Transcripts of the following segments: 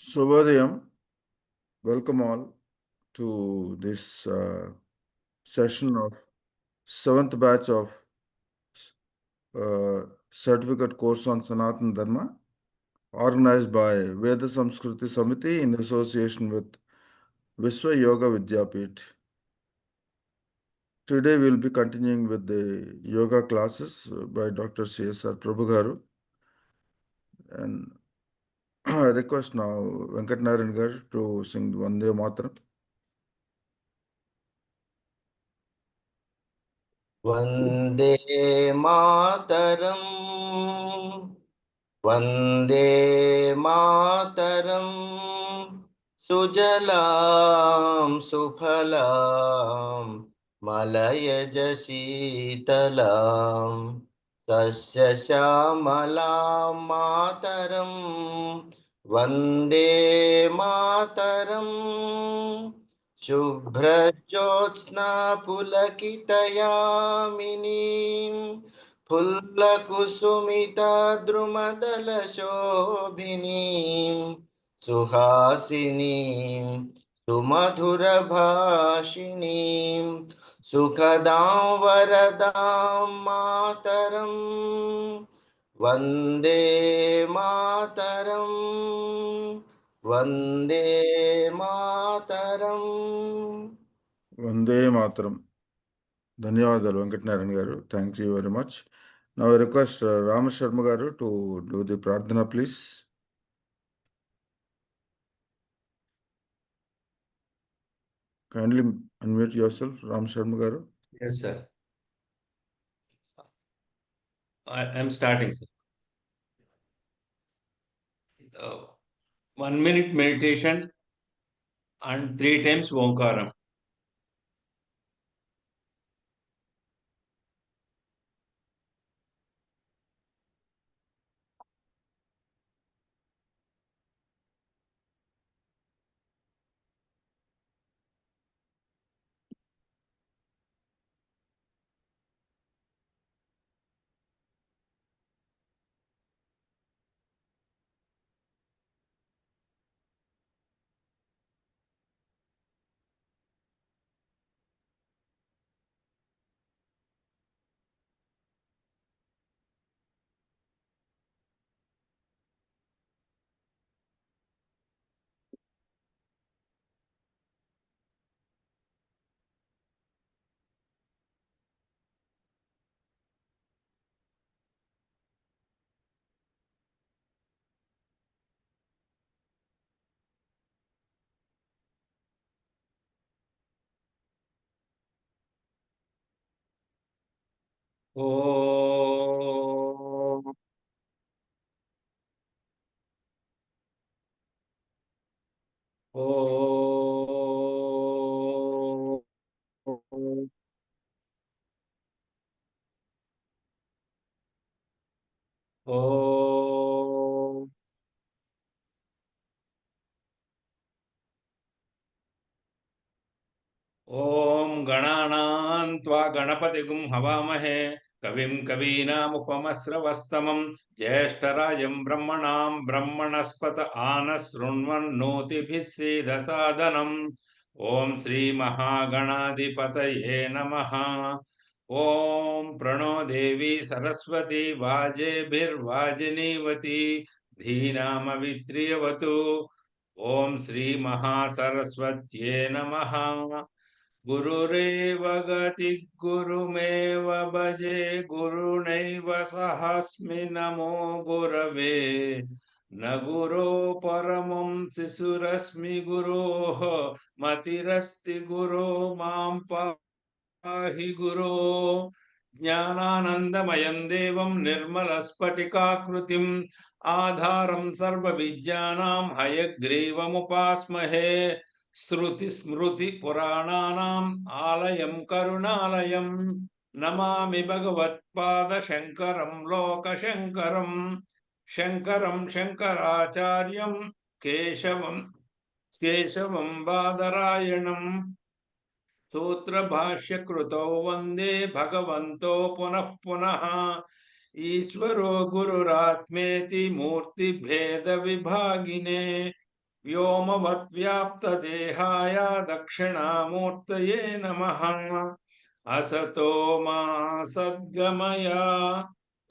Shubhodayam. Welcome all to this session of 7th batch of certificate course on Sanatana Dharma, organized by Veda Samskruti Samiti in association with Visva Yoga Vidyapit. Today we'll be continuing with the yoga classes by Dr. CSR Prabhu garu. And I request now Venkat Narayan garu to sing Vande Mataram. Vande Mataram, Vande Mataram, Sujalam Suphalam, Malayaj Sheetalam, Sasya Syamalam Mataram, Vande Mataram. शुभ्रज्योत्स्ना पुलकितयामिनीं फुल्लकुसुमितद्रुमदलशोभिनीं सुहासिनीं सुमधुरभाषिणीं सुखदां वरदां मातरं Vande Mataram Vande Mataram. Vande Mataram. Dhanyawadalu Venkat Narayan garu. Thank you very much. Now I request Ram Sharma garu to do the pradhana, please. Kindly unmute yourself, Ram Sharma garu. Yes, sir. I am starting, sir. 1 minute meditation and 3 times Omkaram. Om. Om. Om. Om Gananam Tva Ganapatigum Havamahe Kavim Kavinamupamasravastamam Jeshtarayam Brahmanam Brahmanaspata Anasrunvan Notibhisida Sadhanam Om Sri Mahaganadhipataye Namaha Om Prano Devi Saraswati Vajebhir Vajinivati Dhinama Vitriyavatu Om Sri Mahasaraswatye Namaha गुरुरेव गति गुरुमेव भजे गुरुनैव सहस्मि नमो गुरवे न गुरो परमं शिशुरस्मि गुरोः मतिरस्ति गुरो मां पाहि गुरो ज्ञानानन्दमयं देवं निर्मलस्फटिकाकृतिम् आधारं सर्वविद्यानां हयग्रीवमुपास्महे श्रुति स्मृति पुराणानाम् आलयं करुणालयं नमामि भगवत्पाद शंकरं लोकशंकरं शंकरं शंकराचार्यं केशवं बादरायणं सूत्र भाष्य कृतौ वंदे भगवन्तो पुनः पुनः ईश्वरो गुरुरात्मेति मूर्ति भेद विभागिने व्योमवद्व्याप्तदेहाय दक्षिणामूर्तये नमः असतो मा सद्गमय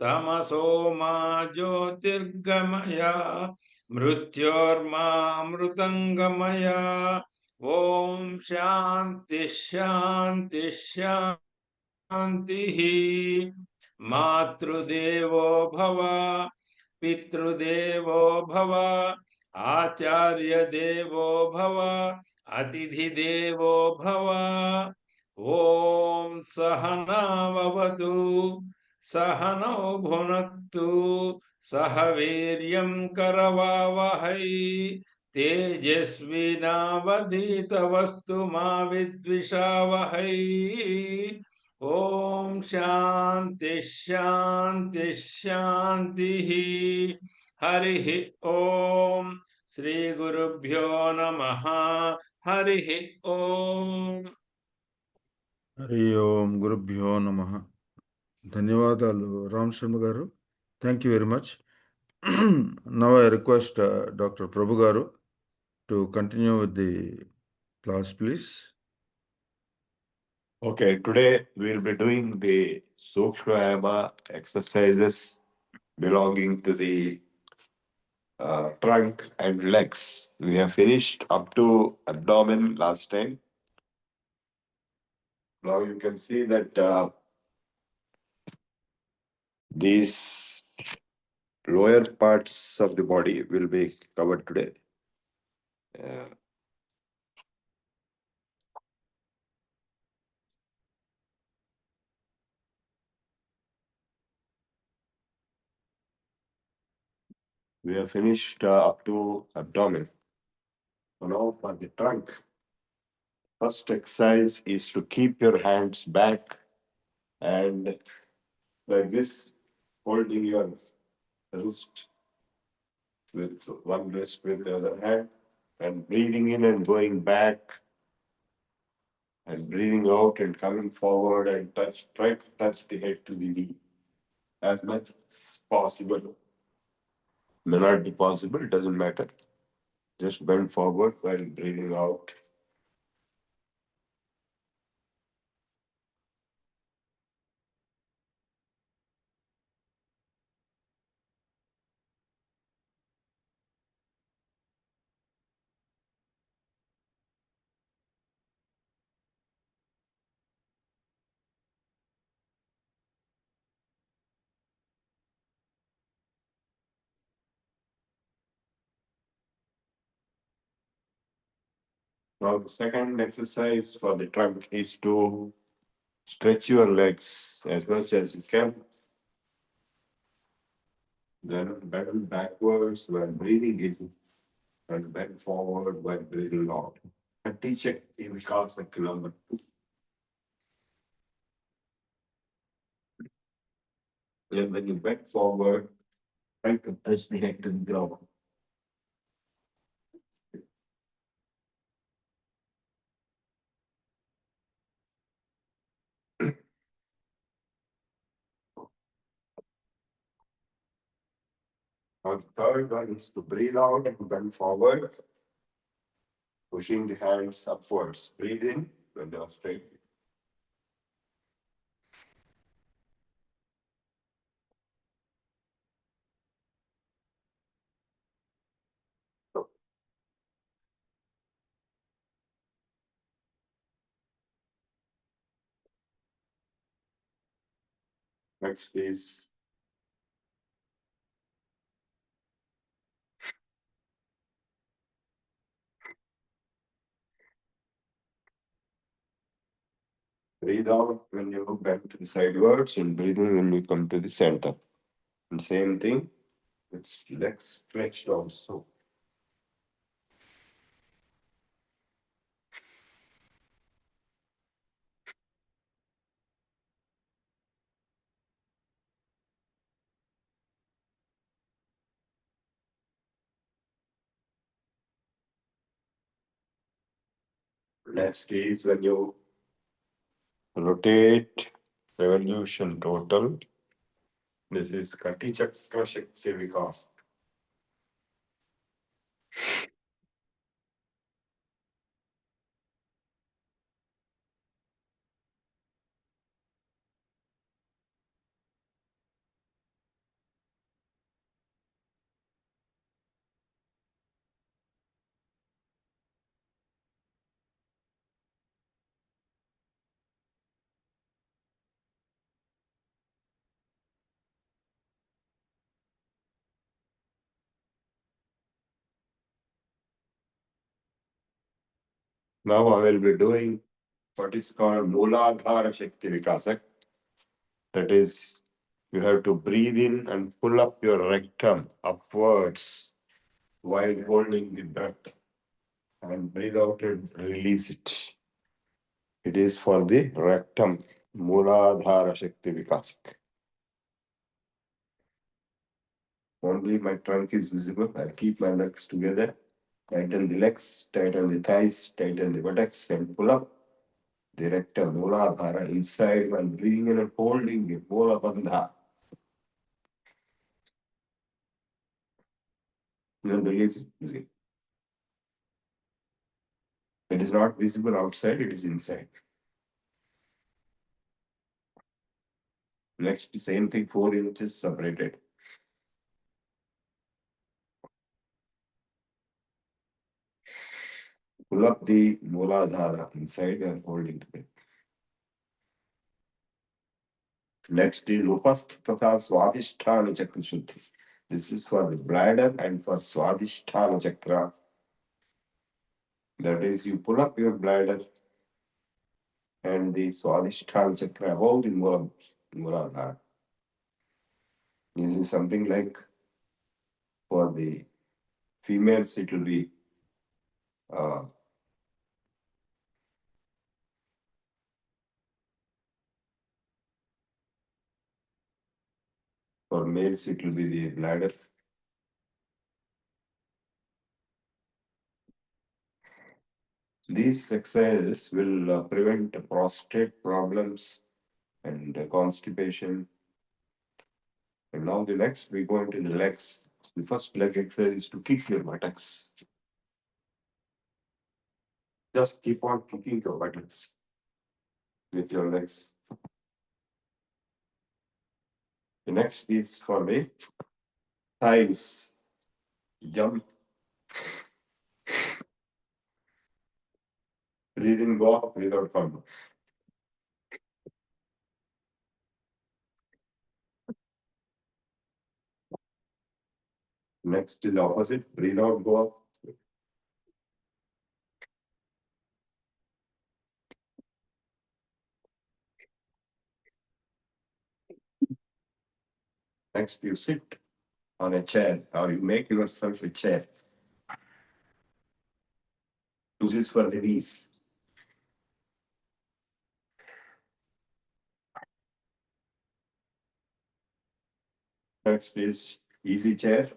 तमसो मा ज्योतिर्गमय मृत्योर्मामृतङ्गमय ॐ शान्ति शान्ति शान्तिः मातृदेवो भव पितृदेवो भव आचार्य देवो भव अतिथिदेवो भव ॐ सहनाववतु सहनौ भुनक्तु सह वीर्यं करवावहै तेजस्विनावधीतमस्तु मा विद्विषावहै ॐ शान्ति शान्ति शान्तिः हरिः ॐ श्रीगुरुभ्यो नमः हरिः ॐ Hari Om Gurubhyo Namaha. ధన్యవాదాలు రామ్ శర్మ గారు. Thank you very much. Now I request Dr. Prabhu garu to continue with the class, please. Okay, today we'll be doing the Sukshmayama exercises belonging to the trunk and legs. We have finished up to abdomen last time. Now you can see that these lower parts of the body will be covered today. We have finished up to abdomen. So now for the trunk, first exercise is to keep your hands back and like this, holding your wrist with one wrist with the other hand and breathing in and going back and breathing out and coming forward and try to touch the head to the knee as much as possible. May not be possible, it doesn't matter. Just bend forward while breathing out. Now the second exercise for the trunk is to stretch your legs as much as you can. Then bend backwards while breathing in and bend forward while breathing out. And teach it in concept number 2. Then when you bend forward, try to touch the head to the ground. Now the third one is to breathe out and bend forward, pushing the hands upwards. Breathe in when they are straight. Next is breathe out when you bend to the sidewards and breathe in when you come to the center. And same thing, it's legs stretched also. Next is when you rotate revolution total. This is Kati Chakra Shakti Vikas. Now I will be doing what is called Mooladhara Shakti Vikasak. That is, you have to breathe in and pull up your rectum upwards while holding the breath, and breathe out and release it. It is for the rectum, Mooladhara Shakti Vikasak. Only my trunk is visible. I'll keep my legs together, tighten the legs, tighten the thighs, tighten the buttocks, and pull up the rectum, Mooladhara, inside while breathing in and holding it, Moola Bandha. Then release it. It is not visible outside, it is inside. Next, same thing, 4 inches separated. Pull up the Mooladhara inside and hold it there. Next is Upasthatha Swadhisthana Chakra Shuddhi. This is for the bladder and for Swadhisthana Chakra. That is, you pull up your bladder and the Swadhisthana Chakra above the Mooladhara. This is something like for the females, it will be for males, it will be the bladder. These exercises will prevent prostate problems and constipation. And now the next, we go into the legs. The first leg exercise is to kick your buttocks. Just keep on kicking your buttocks with your legs. The next is for the thighs. Jump. Breathe in, go up, breathe out, come. Next is the opposite. Breathe out, go up. Next, you sit on a chair or you make yourself a chair. This is for the knees. Next is easy chair.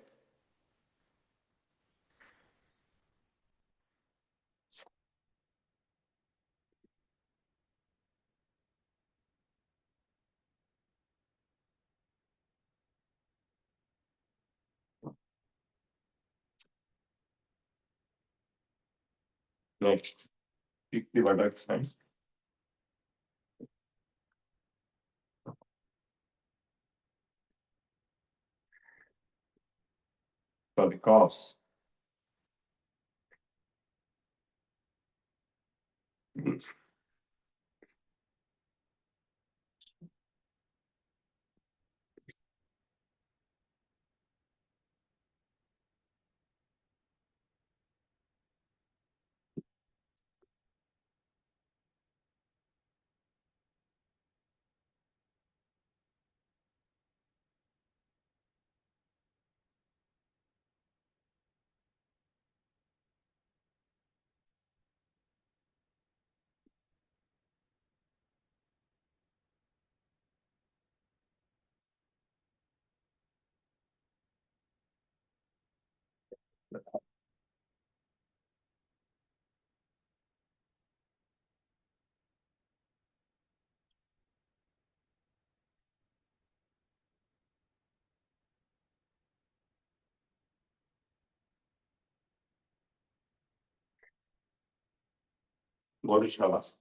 Next, kick the buttocks and for the calves. Gorishavas.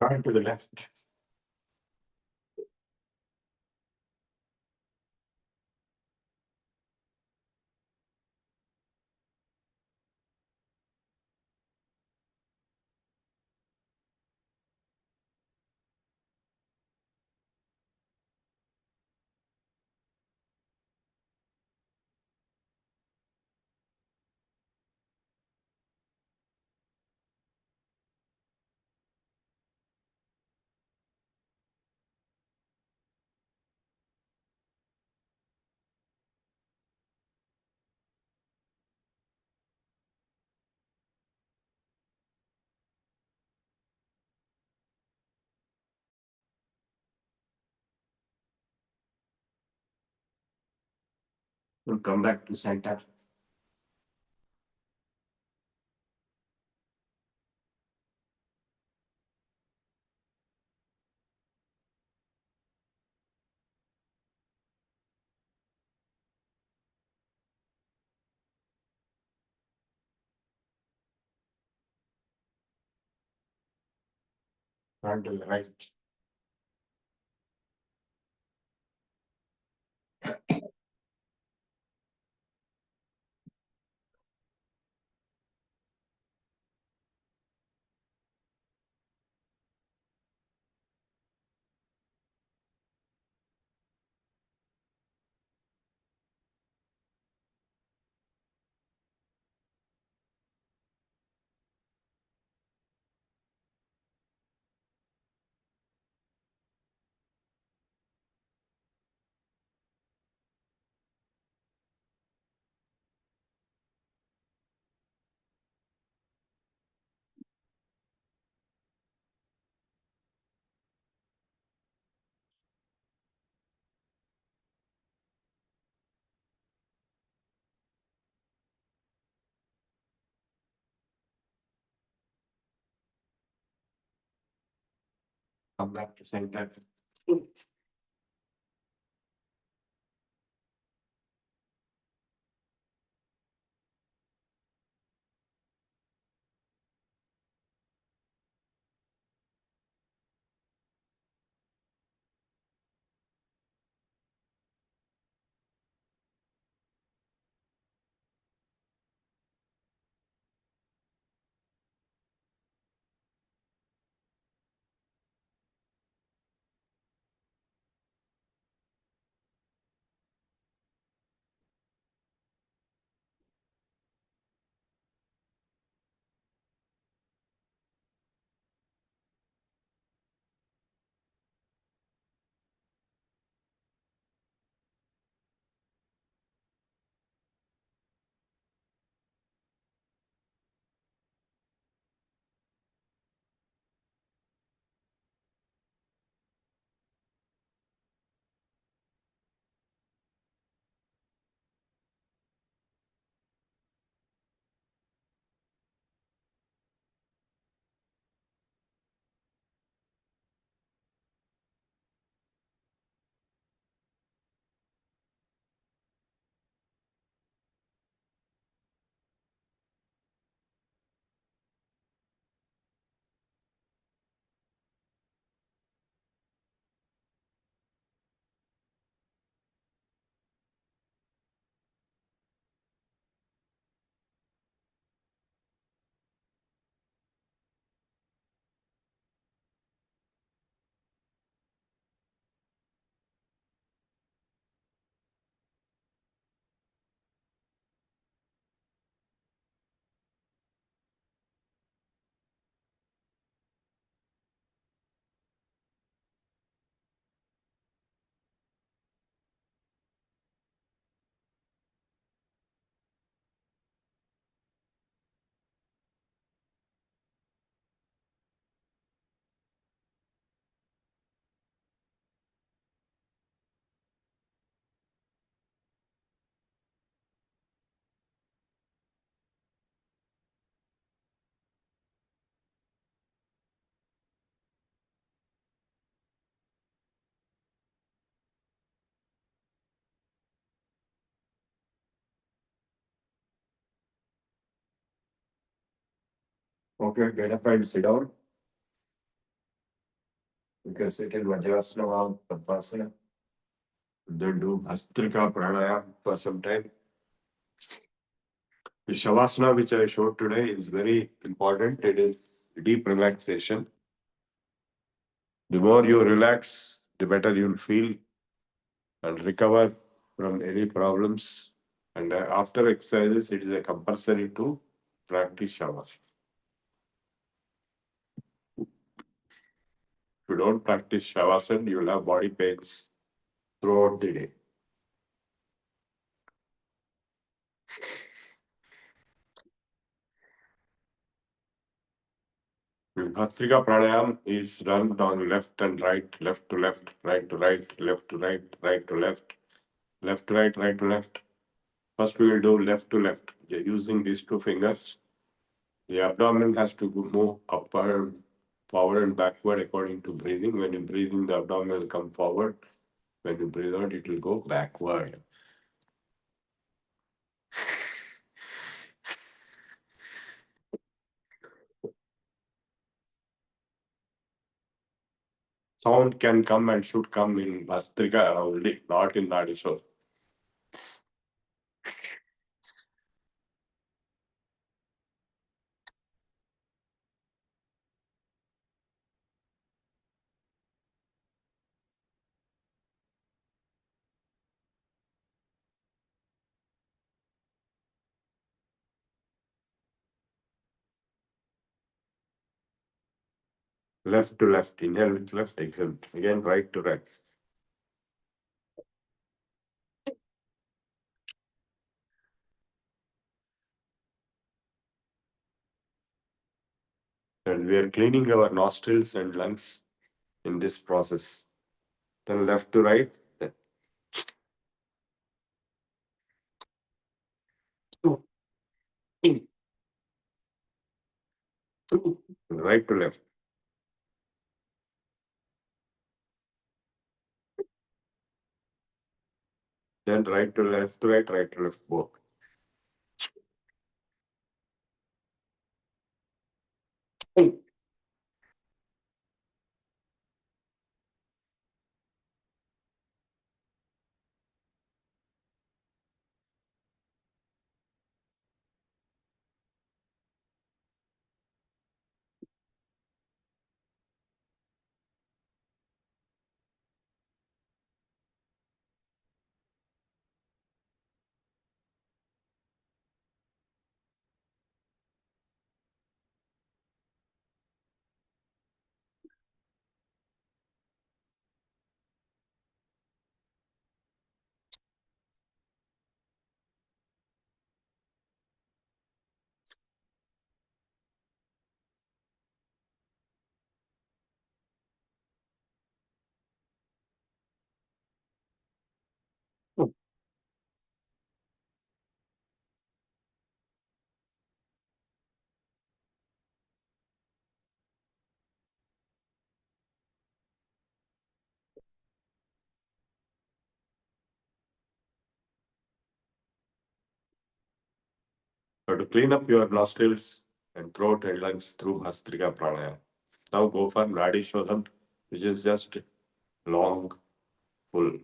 Turn to the left. We'll come back to center. Turn to the right. Come back to center. Okay, get up and sit down. You can sit in Vajrasana or Padmasana. Then do Bhastrika Pranayam for some time. The Shavasana, which I showed today, is very important. It is deep relaxation. The more you relax, the better you'll feel and recover from any problems. And after exercises, it is a compulsory to practice Shavasana. If you don't practice Shavasana, you will have body pains throughout the day. Bhastrika Pranayam is done on left and right, left to left, right to right, left to right, right to left, left to right, right to left. First, we will do left to left. Using these two fingers, the abdomen has to move upward, forward, and backward according to breathing. When you breathe in, the abdomen will come forward. When you breathe out, it will go backward. Sound can come and should come in Bhastrika only, not in Nadishwar. Left to left, inhale with left, exhale. Again, right to right. And we are cleaning our nostrils and lungs in this process. Then left to right, then two, in, two, right to left. Then right to left, right to left, both. In. So to clean up your nostrils and throat and lungs through Bhastrika Pranayama. Now go for Nadi Shodhan, which is just long, full.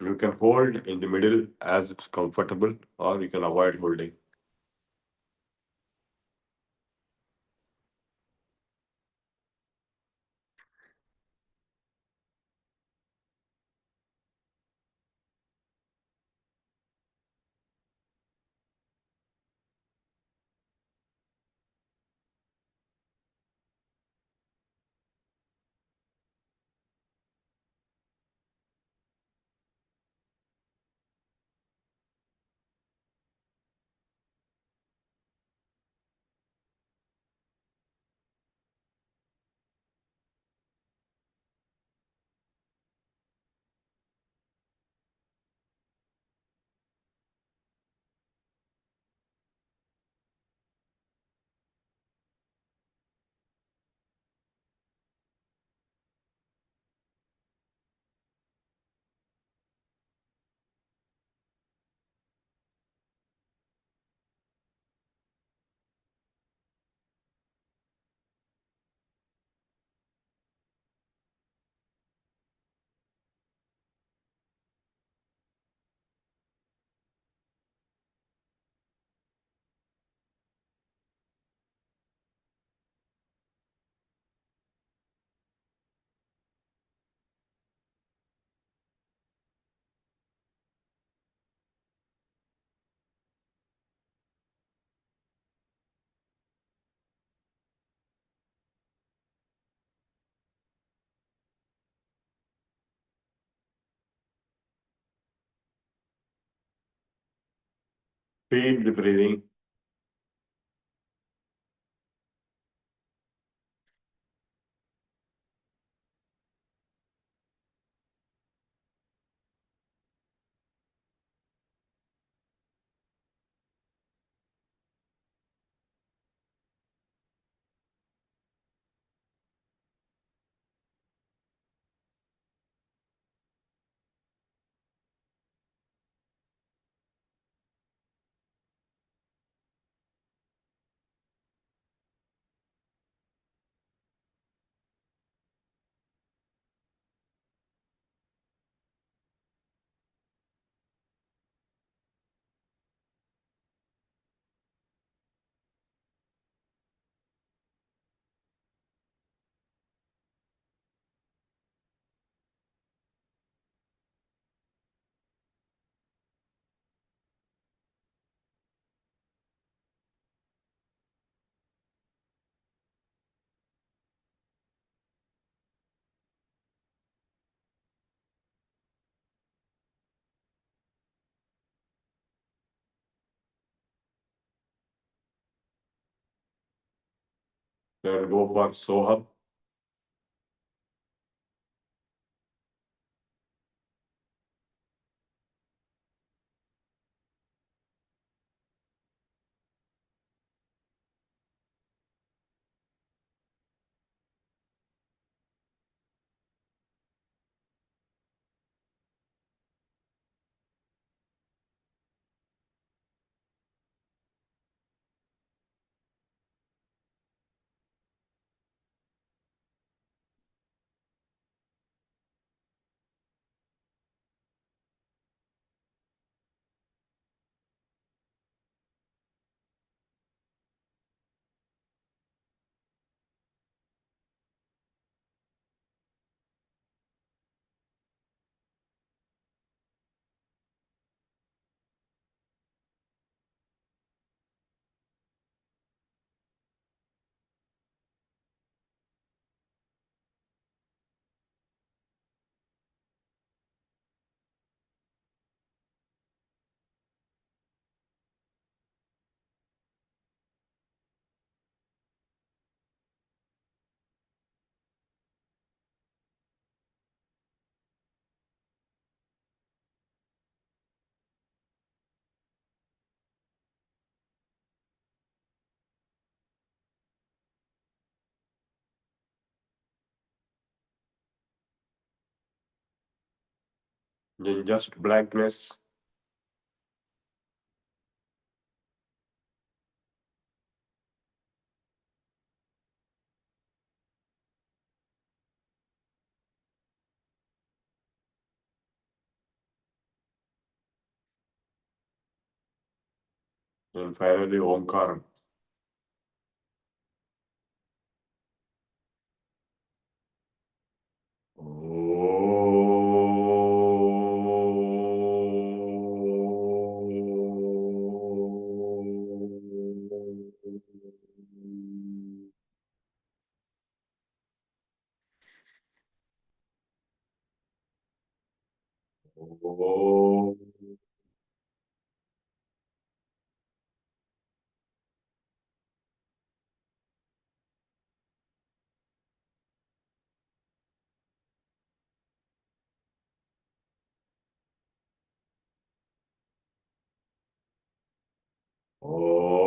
You can hold in the middle as it's comfortable, or you can avoid holding. Repeat the breathing. Then go for Soham. Then just blankness. And finally Omkaram. Oh. Oh.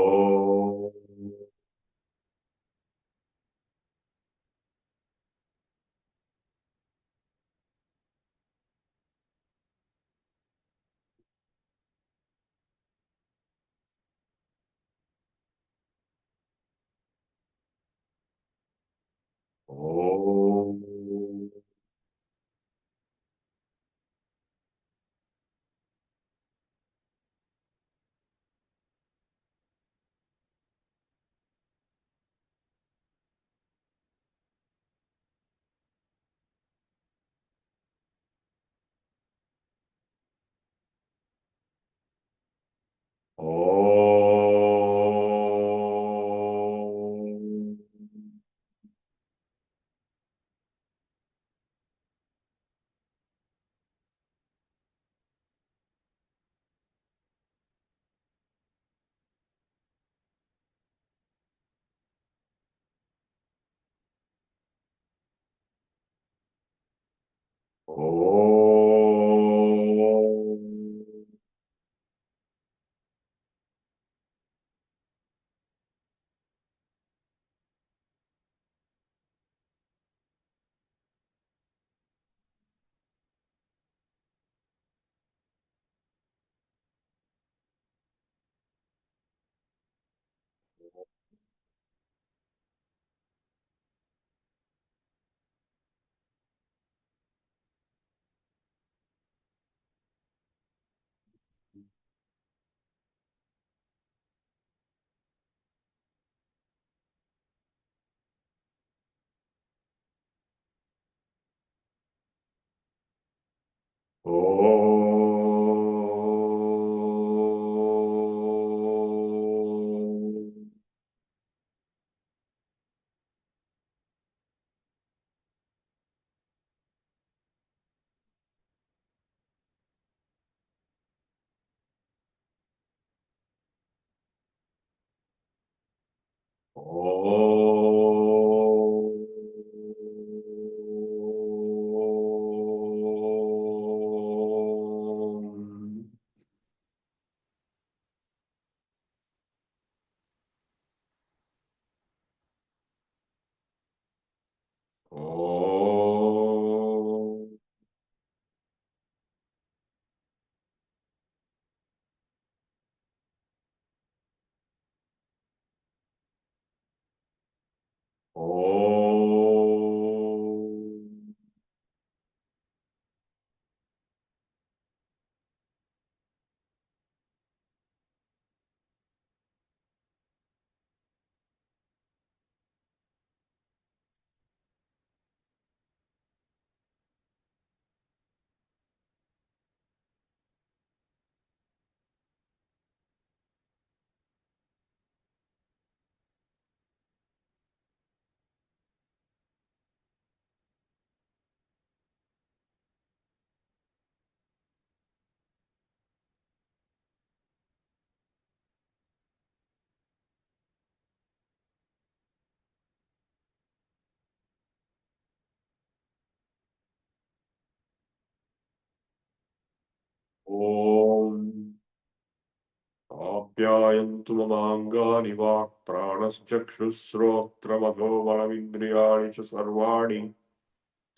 आप्यायन्तु ममाङ्गानि वाक् प्राणश्चक्षुश्रोत्रमथो बलमिन्द्रियाणि च सर्वाणि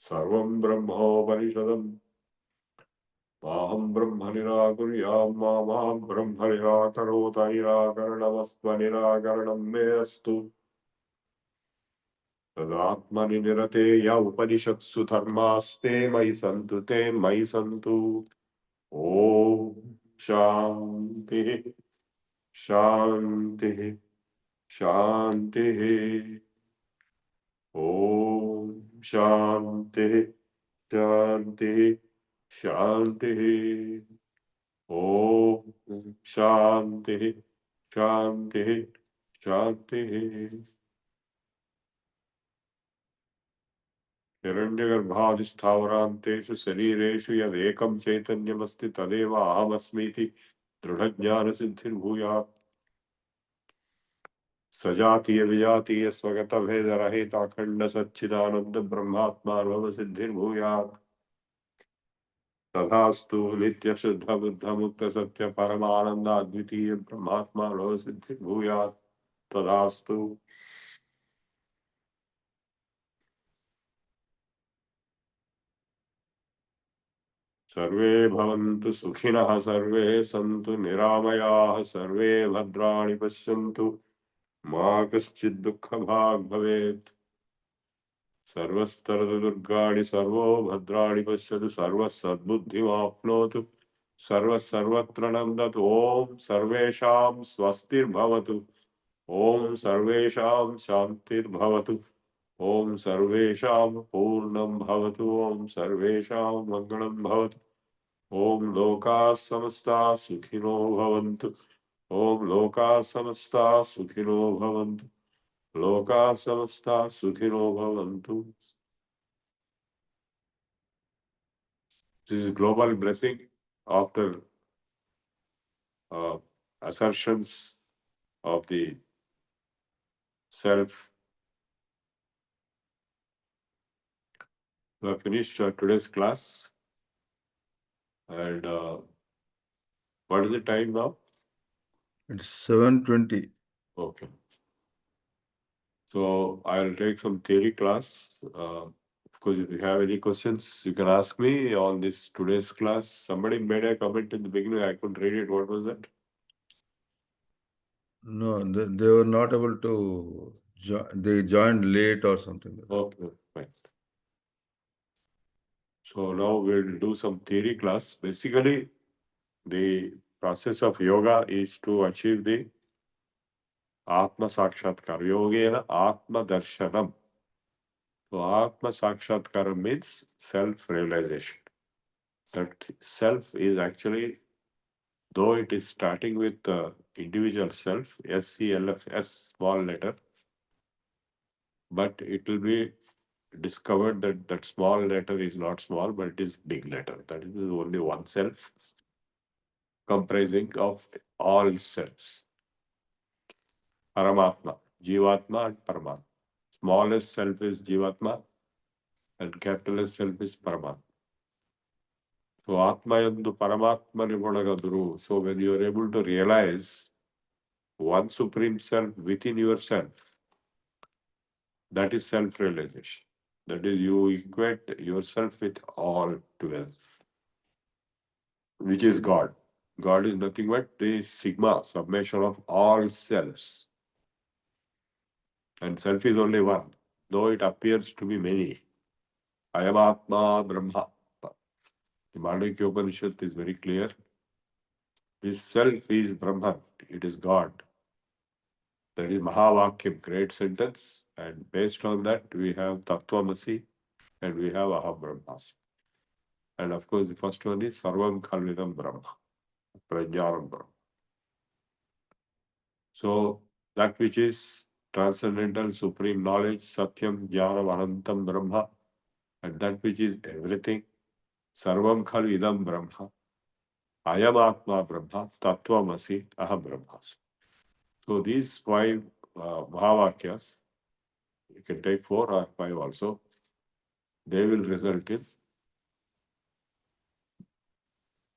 सर्वं ब्रह्मोपनिषदम् माहं ब्रह्म निराकुर्यां मा ब्रह्म निराकरोत निराकरणमस्त्वनिराकरणं मे अस्तु तदात्मनि निरते य उपनिषत्सु धर्मास्ते मयि सन्तु ते मयि सन्तु ॐ शान्तिः शान्तिः शान्तिः ॐ शान्तिः शान्तिः शान्तिः ॐ शान्तिः शान्तिः शान्तिः हिरण्यगर्भादिस्थावरान्तेषु शरीरेषु यदेकं चैतन्यमस्ति तदेव अहमस्मीति दृढज्ञानसिद्धिर्भूयात् सजातीय विजातीय स्वगत भेद रहित अखंड सच्चिदानंद ब्रह्मात्मा सिद्धिर्भूयात् तथास्तु नित्य शुद्ध बुद्ध मुक्त सत्य परमानंद अद्वितीय ब्रह्मात्मा सिद्धिर्भूयात् तथास्तु सर्वे भवन्तु सुखिनः सर्वे सन्तु निरामयाः सर्वे भद्राणि पश्यन्तु मा कश्चित् दुःखभाग् भवेत् सर्वस्तरदुर्गाणि सर्वो भद्राणि पश्यतु सर्वः सद्बुद्धिमाप्नोतु सर्वत्र नन्दतु ॐ सर्वेषां स्वस्तिर्भवतु ॐ सर्वेषां शान्तिर्भवतु ॐ सर्वेषां पूर्णं भवतु ॐ सर्वेषां मङ्गलं भवतु ॐ लोकाः समस्ताः सुखिनो भवन्तु ॐ लोकाः समस्ताः सुखिनो भवन्तु लोकाः समस्ताः सुखिनो भवन्तु. This is global blessing after assertions of the self We have finished today's class. And what is the time now? It's 7:20. Okay. So I'll take some theory class. Of course, if you have any questions, you can ask me on this today's class. Somebody made a comment in the beginning. I couldn't read it. What was that? No, they were not able to they joined late or something like that. Okay, fine. So now we'll do some theory class. Basically, the process of yoga is to achieve the Atma Sakshatkar. Yogena Atma Darshanam. So Atma Sakshatkar means self-realization. That self is actually, though it is starting with the individual self, S-C-L-F-S, small letter, but it will be discovered that that small letter is not small, but it is big letter. That is only one self comprising of all selves. Paramatma, Jivatma and Paramatma. Smallest self is Jivatma and capitalist self is Paramatma. So Atma yandu Paramatma nibodagaduru. So when you are able to realize one supreme self within yourself, that is self-realization. That is, you equate yourself with all together, which is God. God is nothing but the sigma, summation of all selves. And self is only one, though it appears to be many. I am Atma Brahma. The Mandukya Upanishad is very clear. This self is Brahman, it is God. That is Mahavakyam, great sentence. And based on that, we have Tattvamasi and we have Aham Brahmasmi. And of course, the first one is Sarvam Khalvidam Brahma, Prajnanam Brahma. So, that which is transcendental, supreme knowledge, Satyam, Jnanam, Anantam Brahma, and that which is everything, Sarvam Khalvidam Brahma, Ayam Atma Brahma, Tattvamasi, Aham Brahmasmi. So, these five Mahavakyas, you can take 4 or 5 also, they will result in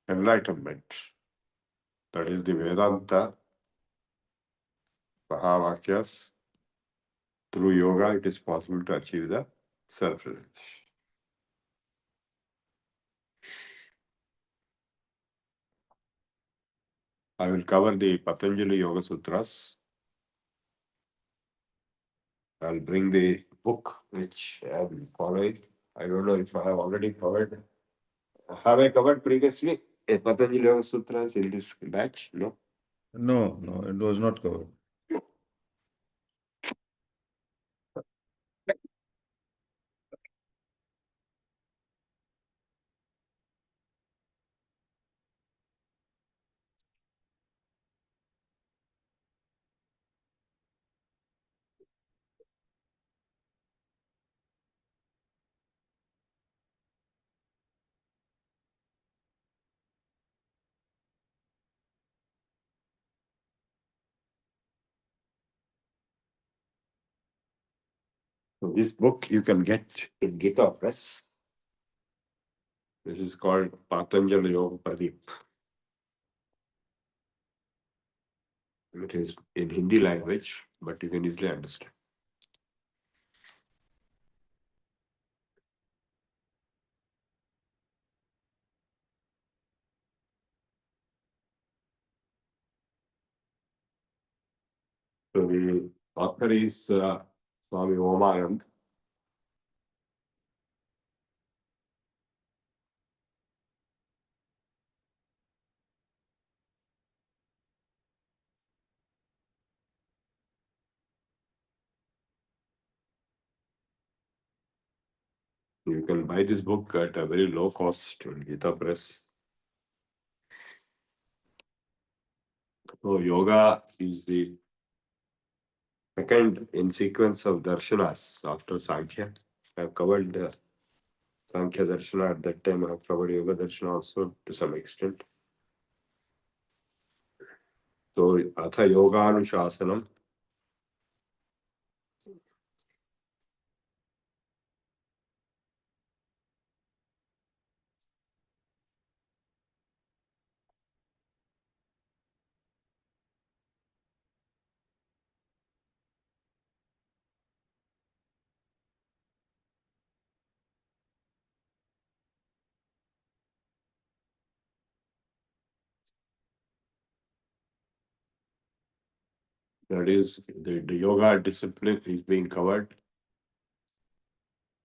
enlightenment. That is the Vedanta Mahavakyas. Through yoga, it is possible to achieve the self-realization. I will cover the Patanjali Yoga Sutras. I'll bring the book which I am following. I don't know if I have already covered. Have I covered previously a Patanjali Yoga Sutras in this batch? No. No, it was not covered. So this book you can get in Gita Press. This is called Patanjali Yoga Pradeep. It is in Hindi language, but you can easily understand. So the author is Swami Omanand. You can buy this book at a very low cost in Gita Press. So yoga is the second in sequence of darshanas after Sankhya. I have covered Sankhya Darshana at that time. I have covered Yoga Darshana also to some extent. So Atha Yoga Anushasanam. That is, the yoga discipline is being covered.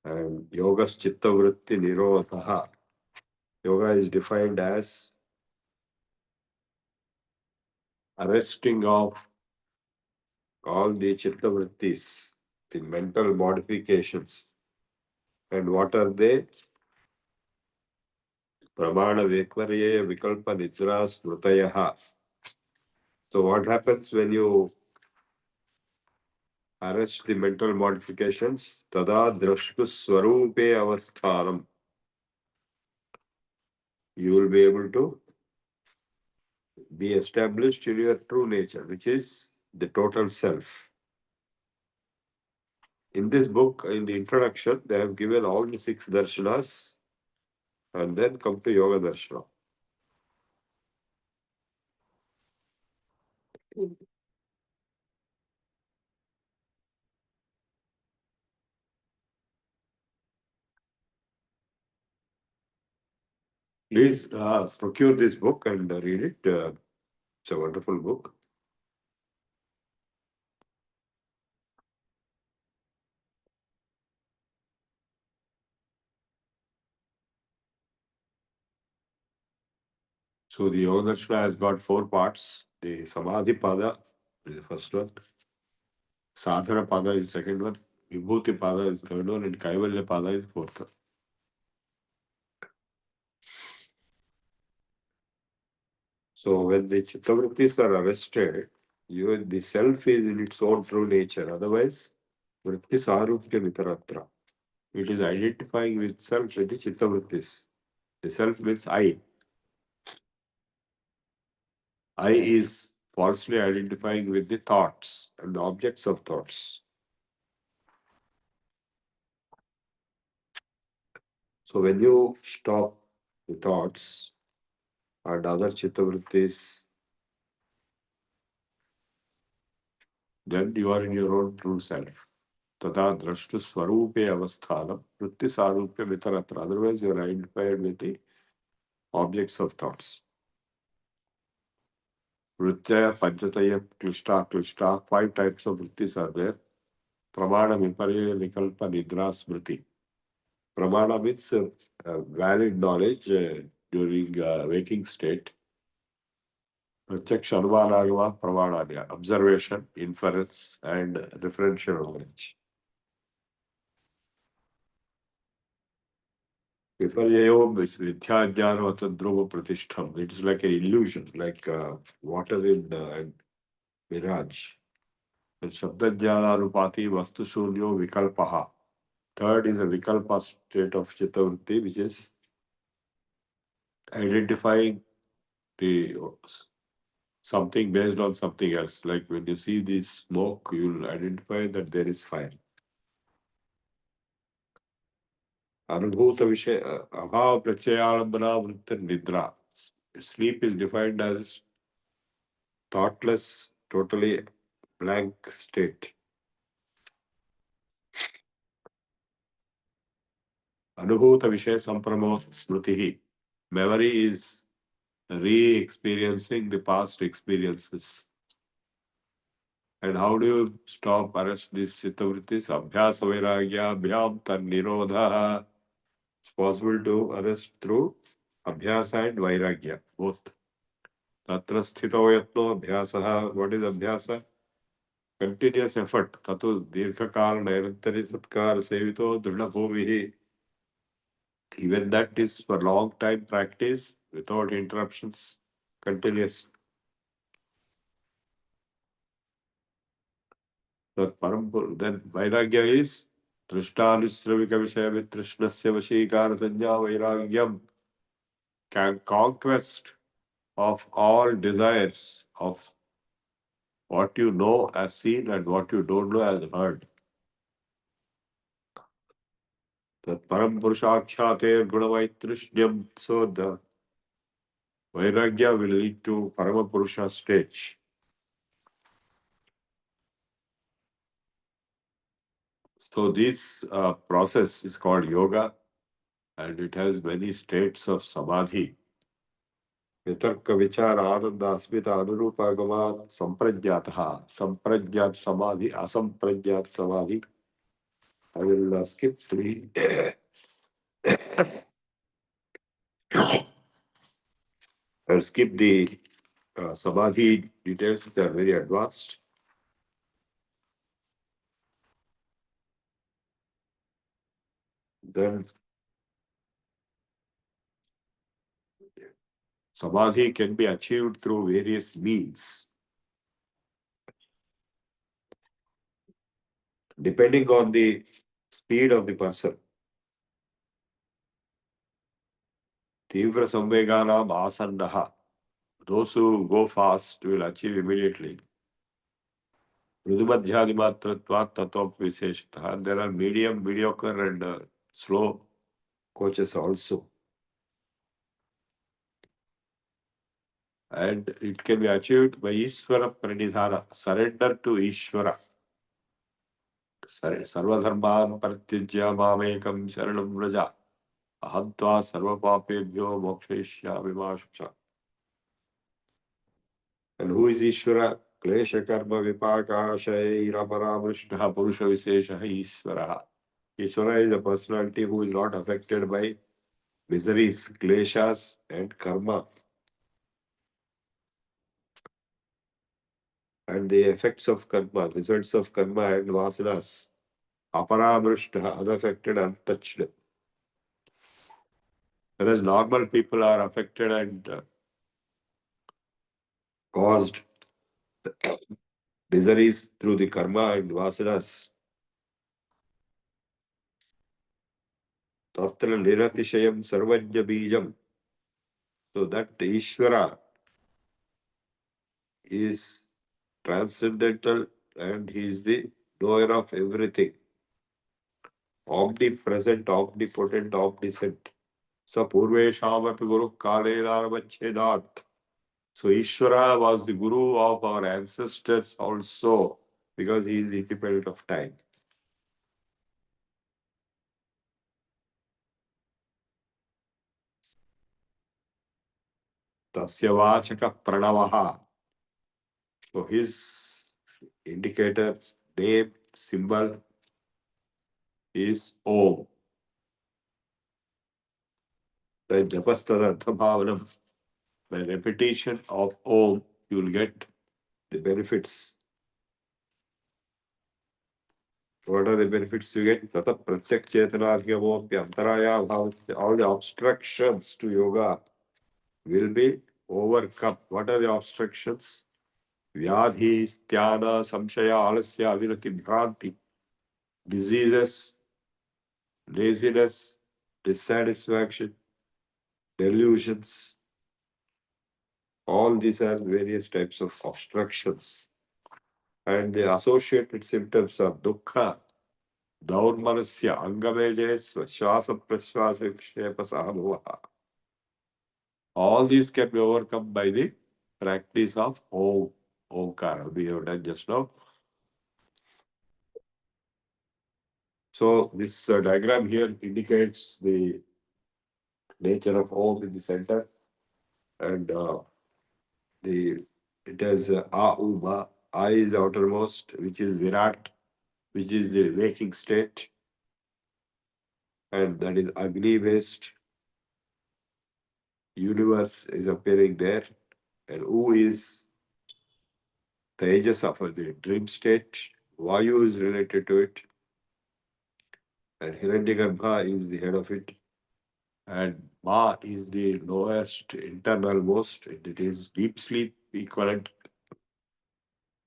And yoga's chitta vritti nirodha. Yoga is defined as arresting of all the chitta vrittis, the mental modifications. And what are they? Pramana Vekvarye Vikalpa Nidra Smrutayaha. So what happens when you arrest the mental modifications? Tada drashtu swarupe avasthanam. You will be able to be established in your true nature, which is the total self. In this book, in the introduction, they have given all the 6 darshanas and then come to Yoga Darshana. Please procure this book and read it. It's a wonderful book. So the Yoga Darshana has got 4 parts. The Samadhi Pada is the first one. Sadhana Pada is the second one. Vibhuti Pada is the third one. And Kaivalya Pada is the fourth one. So when the chittavrittis are arrested, the self is in its own true nature. Otherwise, vrittis arupya vitaratra. It is identifying with self with the chittavrittis. The self means I. I is falsely identifying with the thoughts and the objects of thoughts. So when you stop the thoughts and other chittavrittis, then you are in your own true self. Tada drashtu swarupe avasthanam vritti sarupya vitaratra. Otherwise, you are identified with the objects of thoughts. Vrittaya, Panchataya, Klishta, Klishta. 5 types of vrittis are there. Pramana, Viparya, Vikalpa, Nidra, Smriti. Pramana means valid knowledge during waking state. Pratyaksha, Anumanagama, Pramananya. Observation, inference, and referential knowledge. Viparyayo is Vidya Jnana Dhruva Pratishtham. It is like an illusion, like water in and mirage. And Shabda Jnanarupati Vastu Shunyo Vikalpaha. Third is a Vikalpa state of Chittavritti, which is identifying the something based on something else. Like when you see the smoke, you'll identify that there is fire. Anubhuta Vishay Aha Prachayalambana Vritta Nidra. Sleep is defined as thoughtless, totally blank state. Anubhuta Vishay Sampramot Smritihi. Memory is re-experiencing the past experiences. And how do you stop, arrest these chittavrittis? Abhyasa vairagya abhyam tan nirodha. It's possible to arrest through abhyasa and vairagya, both. Tatra sthito yatno abhyasaha. What is abhyasa? Continuous effort. Tatu dirghakal nairantari satkar sevito dhrina bhumihi. Even that is for long time practice without interruptions, continuous. Then Vairagya is Trishtanusravika Vishaya Vitrishnasya Vashikara Sanya Vairagyam. Can conquest of all desires of what you know as seen and what you don't know as heard. That Param Purushakshater Gunavaitrishyam. So the Vairagya will lead to Parama Purusha stage. So this process is called yoga and it has many states of samadhi. वितर्क विचार आनंद अस्मिता अनुरूपागमात् संप्रज्ञातः संप्रज्ञात समाधि असंप्रज्ञात समाधि. I will skip the I'll skip the samadhi details, which are very advanced. Then samadhi can be achieved through various means, depending on the speed of the person. Tivra samveganam asannaha. Those who go fast will achieve immediately. Mrudumadhyadimatratvat tatop viseshatah. There are medium, mediocre, and slow coaches also. And it can be achieved by Ishvara Pranidhana, surrender to Ishvara. Sarvadharman Pratyajya Mamekam Sharanam Vraja. Ahantva Sarvapapebhyo Moksheshyami ma Shuksa. And who is Ishvara? Klesha Karma Vipaka Shaira Paramrishna Purusha Visesha Ishvara. Ishvara is a personality who is not affected by miseries, kleshas, and karma. And the effects of karma, results of karma and vasanas. Aparamrishta, unaffected, untouched. Whereas normal people are affected and caused miseries through the karma and vasanas. Tatra niratishayam sarvajya bijam. So that Ishvara is transcendental and he is the knower of everything. Omnipresent, omnipotent, omniscient. Sa purveshamapi guru kalena. So Ishvara was the guru of our ancestors also, because he is independent of time. Tasya vachaka pranavaha. So his indicator, name, symbol is Om. The japastadantha bhavanam. By repetition of Om, you will get the benefits. What are the benefits you get? Tata pratyak chetanadhyamopya antaraya bhavat. All the obstructions to yoga will be overcome. What are the obstructions? Vyadhi, sthana, samshaya, alasya, avirati, bhranti. Diseases, laziness, dissatisfaction, delusions. All these are various types of obstructions. And the associated symptoms are dukkha, daurmanasya, angamejesva, shvasa prashvasa vikshepa sahanuvaha. All these can be overcome by the practice of Om, Omkara. We have done just now. So this diagram here indicates the nature of Om in the center, and it has A, U, Ma. A is the outermost, which is Virat, which is the waking state, and that is Agni-based. Universe is appearing there, and U is Tejas of the dream state. Vayu is related to it, and Hiranyagarbha is the head of it, and Ma is the lowest, internal most. It is deep sleep equivalent.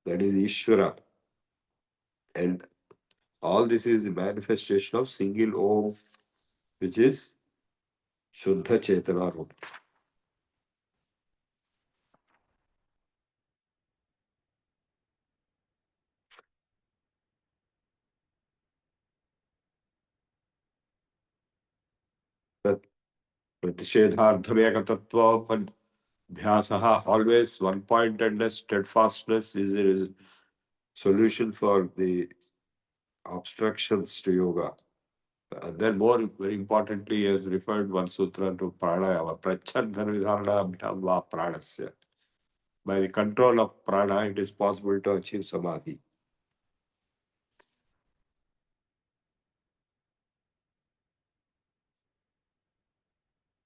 That is Ishvara. And all this is the manifestation of single Om, which is Shuddha Chetana Rup. Pratishedhardhamekatattva Bhyasaha, always one-pointedness, steadfastness is the solution for the obstructions to yoga. And then more very importantly, he has referred one sutra to pranayama, prachandhanvidharanabhyam va pranasya. By the control of prana, it is possible to achieve samadhi.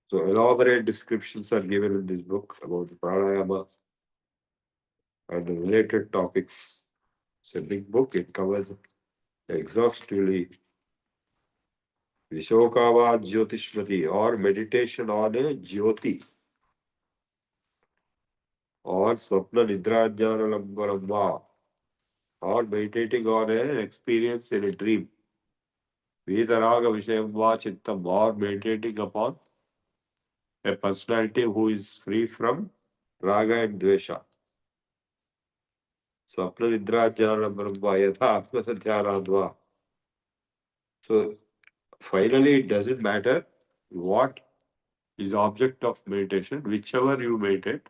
So elaborate descriptions are given in this book about pranayama and the related topics. It's a big book. It covers exhaustively Vishokava Jyotishmati, or meditation on a Jyoti, or Swapna Nidra Jnana Lambaramba, or meditating on an experience in a dream. Vidaraga Vishayam Va Chittam, or meditating upon a personality who is free from Raga and Dvesha. Swapna Nidra Jnana Lambaramba, Yatha Atmasadhyanadva. So finally, it doesn't matter what is object of meditation, whichever you meditate,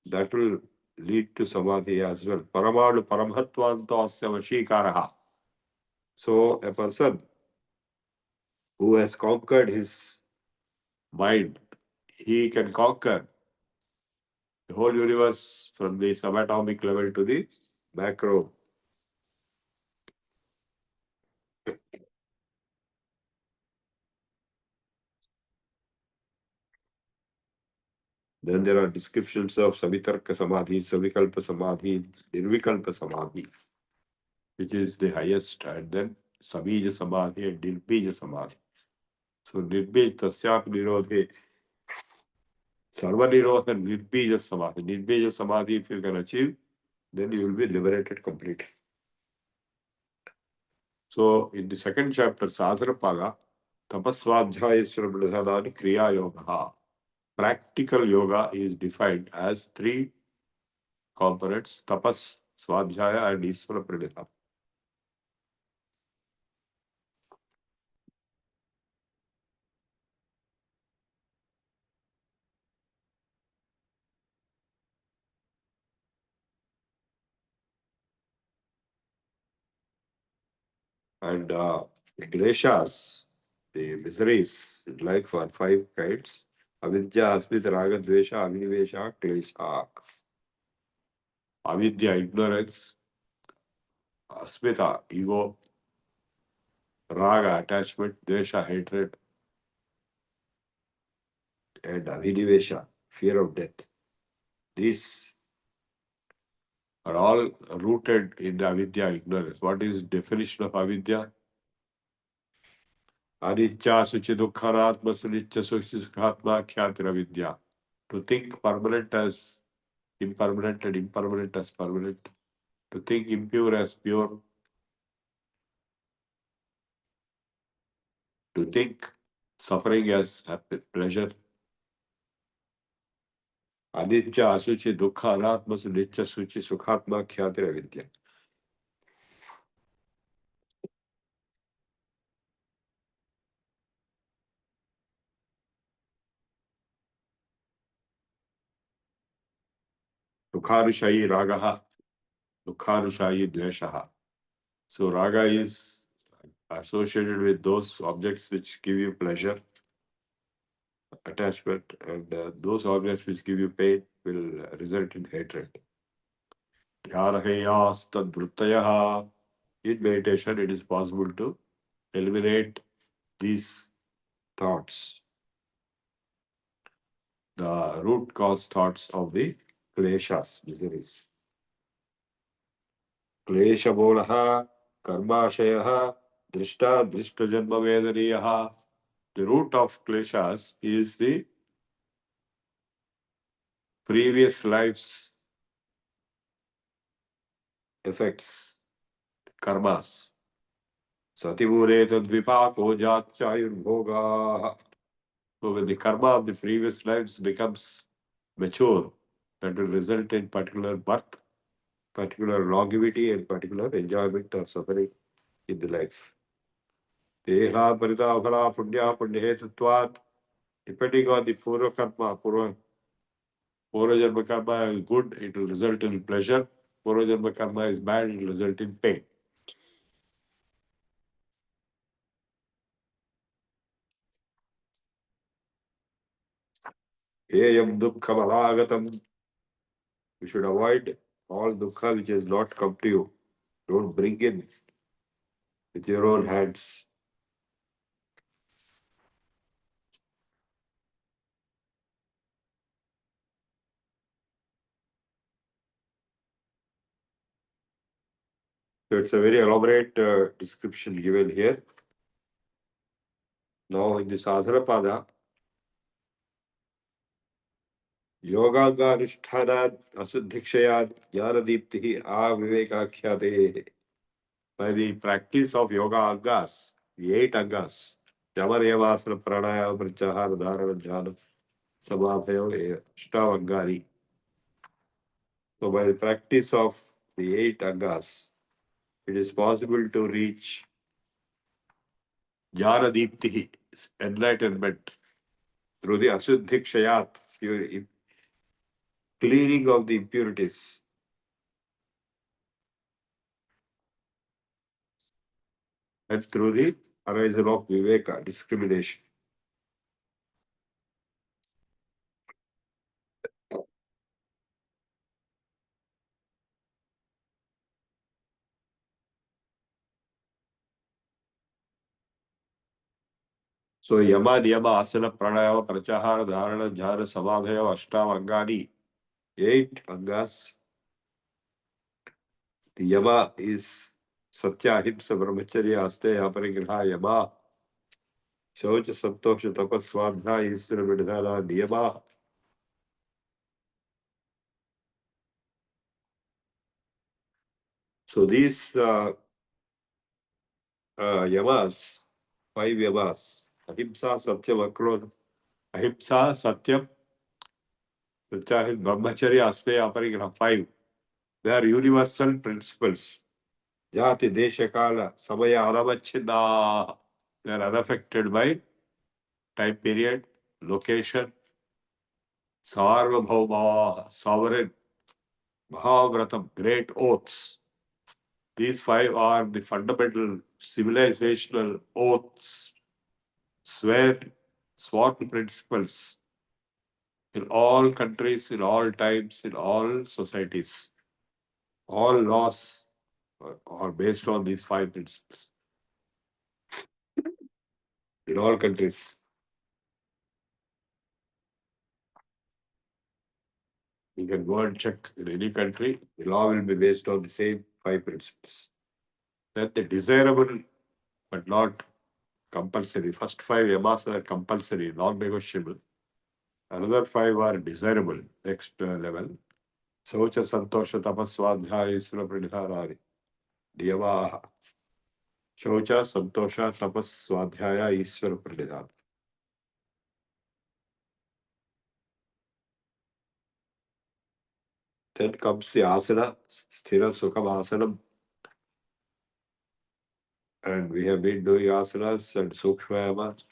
that will lead to samadhi as well. Paramadu paramhatvanto asya vashikaraha. So a person who has conquered his mind, he can conquer the whole universe from the subatomic level to the macro. Then there are descriptions of Savitarka Samadhi, Savikalpa Samadhi, Nirvikalpa Samadhi, which is the highest, and then Sabija Samadhi and Nirbija Samadhi. So Nirbij Tasyap Nirodhe, Sarva Nirodha and Nirbija Samadhi. Nirbija Samadhi, if you can achieve, then you will be liberated completely. So in the second chapter, Sadhanapada, Tapasvadhyayeswara Pradhanani Kriya Yoga. Practical yoga is defined as three components: tapas, swadhyaya, and Iswara Pranidhana. And kleshas, the miseries in life, are five kinds: avidya, asmita, raga, dvesha, avinivesha, klesha. Avidya, ignorance; asmita, ego; raga, attachment; dvesha, hatred; and avinivesha, fear of death. These are all rooted in the avidya, ignorance. What is the definition of avidya? Anicca suchi dukkharatma sunicca suchi sukhatma khyatira vidya. To think permanent as impermanent and impermanent as permanent. To think impure as pure. To think suffering as happy, pleasure. Anicca asuchi dukkha anatma sunicca suchi sukhatma khyatira vidya. Dukhanushayi ragaha. Dukhanushayi dveshaha. So raga is associated with those objects which give you pleasure, attachment, and those objects which give you pain will result in hatred. In meditation, it is possible to eliminate these thoughts, the root cause thoughts of the kleshas, miseries. Kleshabolaha, karmashayaha, drishta, drishta janma vedaniyaha. The root of kleshas is the previous life's effects, karmas. Satimure tadvipako jatchayurbhoga. So when the karma of the previous lives becomes mature, that will result in particular birth, particular longevity, and particular enjoyment or suffering in the life. Tehla parita phala punya punyahetutvat. Depending on the purva karma, purva janma karma is good, it will result in pleasure. Purva janma karma is bad, it will result in pain. Eyam dukkham alagatam. You should avoid all dukkha which has not come to you. Don't bring in with your own hands. So it's a very elaborate description given here. Now in the sadhana pada, Yoganga Anushthana Asuddhikshaya Jnanadipti Avivekakhyate. By the practice of yoga angas, the 8 angas, Jamarevasana Pranayama Pratyahara Dharana Jnana Samadhayo Ashtavangari. So by the practice of the 8 angas, it is possible to reach Jnanadipti, enlightenment, through the Asuddhikshayat, cleaning of the impurities. And through the arisal of viveka, discrimination. So yama, niyama, asana, pranayama, pratyahara, dharana, jhana, samadhaya, ashtavangani. 8 angas. The yama is satya, ahimsa, brahmacharya, asteya, aparigraha, yama. Shaucha, santosha, tapas, swadhyaya, isvara, vidhana, niyama. So these yamas, 5 yamas, ahimsa, satyam, akron, ahimsa, satyam, brahmacharya, asteya, aparigraha, 5. They are universal principles. Jati, desha, kala, samaya, anavachchina. They are unaffected by time period, location, sarvabhauma, sovereign, mahavratam, great oaths. These 5 are the fundamental civilizational oaths, sworn principles in all countries, in all times, in all societies. All laws are based on these 5 principles in all countries. You can go and check in any country, the law will be based on the same 5 principles. That the desirable but not compulsory. First 5 yamas are compulsory, non-negotiable. Another 5 are desirable, next level. Socha, Santosha, Tapas, Swadhyaya, Isra, Pranidharari. Niyamaha. Socha, Santosha, Tapas, Swadhyaya, Isra, Pranidhar. Then comes the asana, Sthira, Sukham, Asanam. And we have been doing asanas and Sukshmayama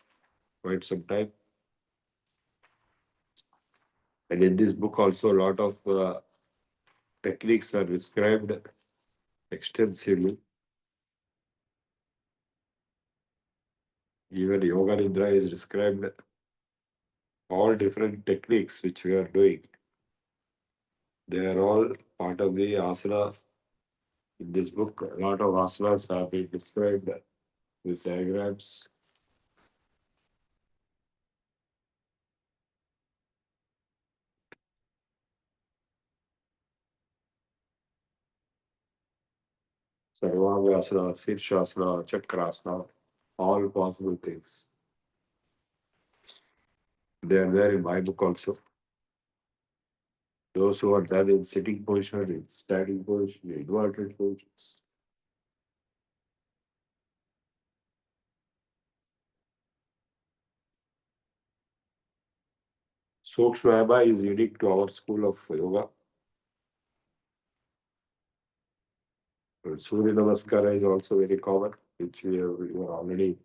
quite some time. And in this book also a lot of techniques are described extensively. Even Yoga Nidra is described all different techniques which we are doing. They are all part of the asana. In this book, a lot of asanas have been described with diagrams. Sarvangasana, Shirshasana, Chakrasana, all possible things. They are there in my book also. Those who are done in sitting position, in standing position, in inverted positions. Sukshmayama is unique to our school of yoga. But Surya Namaskara is also very common, which we are already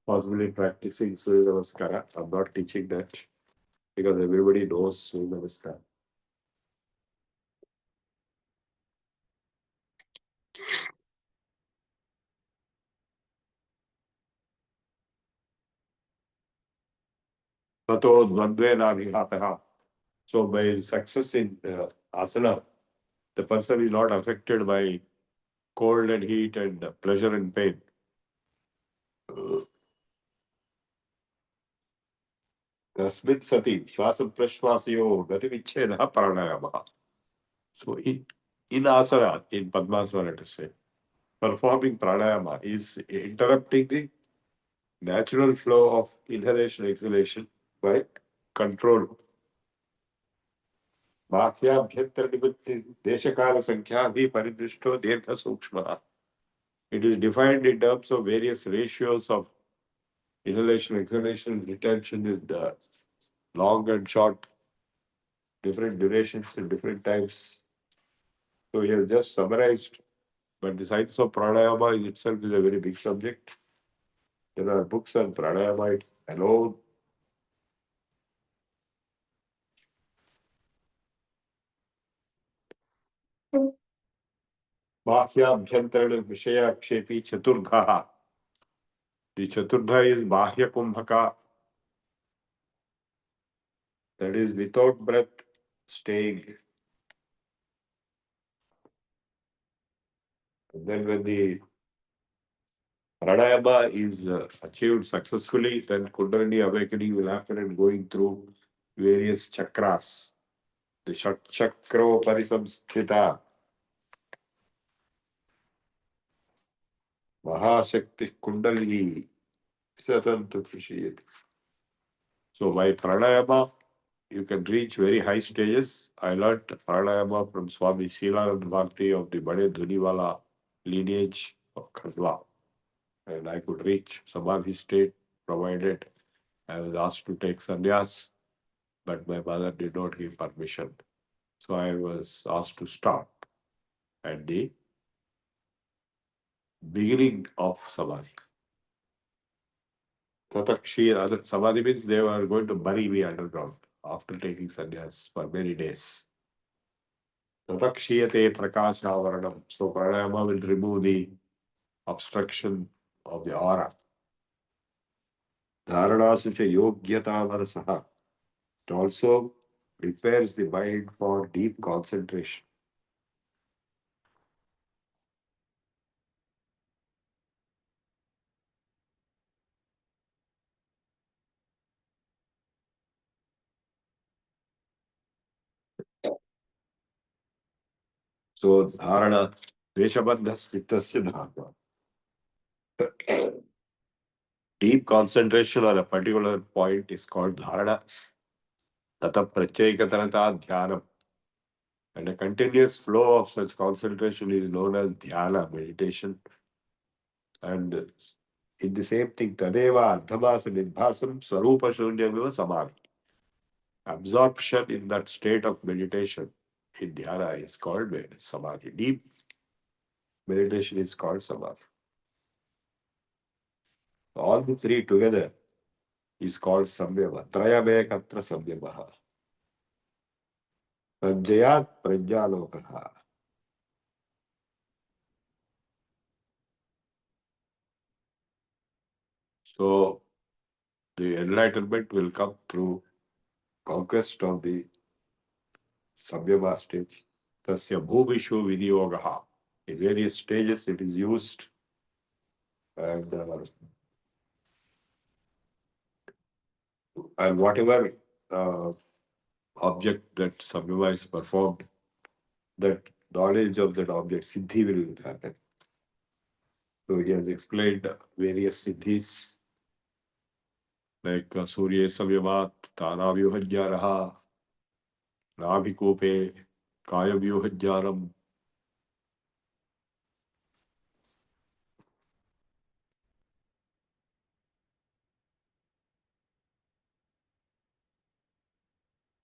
possibly practicing Surya Namaskara. I'm not teaching that because everybody knows Surya Namaskara. Tato dvandvena vihataha. So by success in asana, the person is not affected by cold and heat and pleasure and pain. Tasmit sati shvasa prashvasayo gativichedha pranayama. So in asana, in Padmasana, let us say, performing pranayama is interrupting the natural flow of inhalation exhalation by control. बाह्याभ्यंतर निवृत्ति देशकाल संख्या भी परिदृष्टो दीर्घ सूक्ष्म. It is defined in terms of various ratios of inhalation, exhalation, retention in the long and short, different durations and different types. So he has just summarized, but the science of pranayama itself is a very big subject. There are books on pranayama alone. Bahyabhyantara Vishaya Kshepi Chaturdha. The Chaturdha is Bahya Kumbhaka, that is without breath staying. And then when the pranayama is achieved successfully, then Kundalini awakening will happen and going through various chakras. The Shat Chakro Parisamsthita Mahashakti Kundalini Satantu Prishiyati. So by pranayama, you can reach very high stages. I learnt pranayama from Swami Silanand Bhakti of the Bade Dhuniwala lineage of Khazwa. And I could reach Samadhi state provided I was asked to take sannyas, but my mother did not give permission. So I was asked to stop at the beginning of Samadhi. Tatakshir, Samadhi means they were going to bury me underground after taking sannyas for many days. Tatakshiyate prakashavaranam. So pranayama will remove the obstruction of the aura. Dharanasucha yogyata varasaha. It also prepares the mind for deep concentration. So dharana, deshabandha smittasya dharma. Deep concentration on a particular point is called dharana. Tata pratyekatanata dhyana. And a continuous flow of such concentration is known as dhyana, meditation. And in the same thing, tadeva ardhamasa nidbhasam swarupa shunyamiva samadhi. Absorption in that state of meditation in dhyana is called samadhi. Deep meditation is called samadhi. All the three together is called samyama. Trayamekatra samyamaha. Prajayat prajalokaha. So the enlightenment will come through conquest of the samyama stage. Tasya bhumishu vidyogaha. In various stages it is used, and whatever object that samyama is performed, that knowledge of that object, siddhi will happen. So he has explained various siddhis like Surya Samyamat, Taravyuhajyaraha, Nabhikope, Kayavyuhajyaram.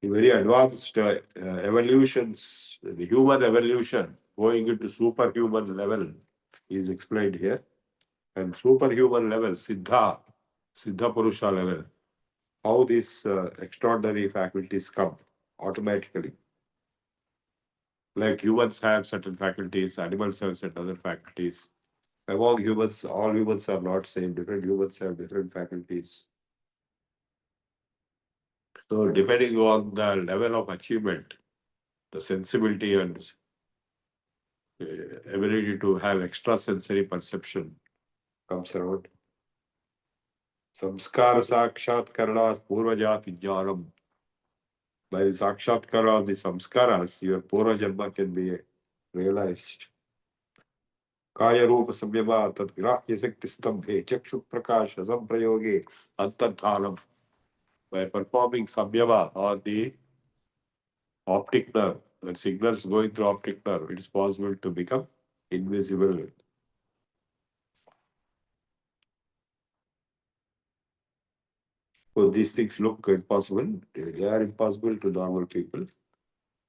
Very advanced evolutions, the human evolution going into superhuman level is explained here. And superhuman level, Siddha Purusha level, how these extraordinary faculties come automatically. Like humans have certain faculties, animals have certain other faculties. Among humans, all humans are not same. Different humans have different faculties. So depending on the level of achievement, the sensibility and ability to have extrasensory perception comes around. Samskara sakshatkarana purvajati jnanam. By the sakshatkara of the samskaras, your purva janma can be realized. Kaya rupa samyama tat grahya sakti stambhe chakshu prakasha samprayoge antardhanam. By performing samyama on the optic nerve, when signals going through optic nerve, it is possible to become invisible. So these things look impossible. They are impossible to normal people.